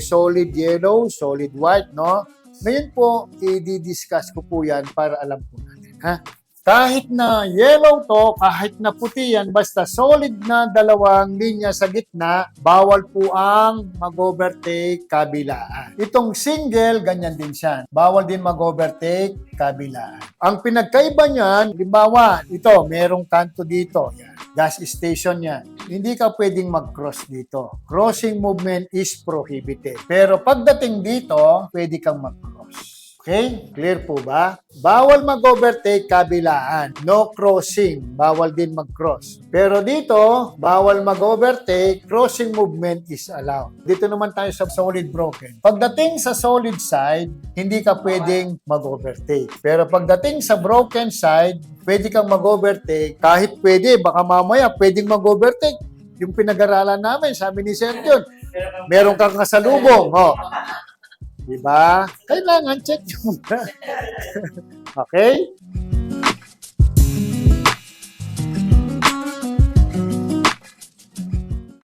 solid yellow, solid white, no? Ngayon po, i-discuss ko po yan para alam po natin, ha? Kahit na yellow to, kahit na puti yan, basta solid na dalawang linya sa gitna, bawal po ang mag-overtake kabilaan. Itong single, ganyan din siya. Bawal din mag-overtake kabilaan. Ang pinagkaiba niyan, limbawa, ito, merong kanto dito. Yan. Gas station yan. Hindi ka pwedeng mag-cross dito. Crossing movement is prohibited. Pero pagdating dito, pwede kang mag-cross. Okay? Clear po ba? Bawal mag-overtake kabilaan. No crossing. Bawal din mag-cross. Pero dito, bawal mag-overtake. Crossing movement is allowed. Dito naman tayo sa solid broken. Pagdating sa solid side, hindi ka pwedeng mag-overtake. Pero pagdating sa broken side, pwede kang mag-overtake. Kahit pwede, baka mamaya pwedeng mag-overtake. Yung pinag-aralan namin, sabi ni Sir John, meron kang kasalubong. Oh. Diba? Kailangan check yung okay?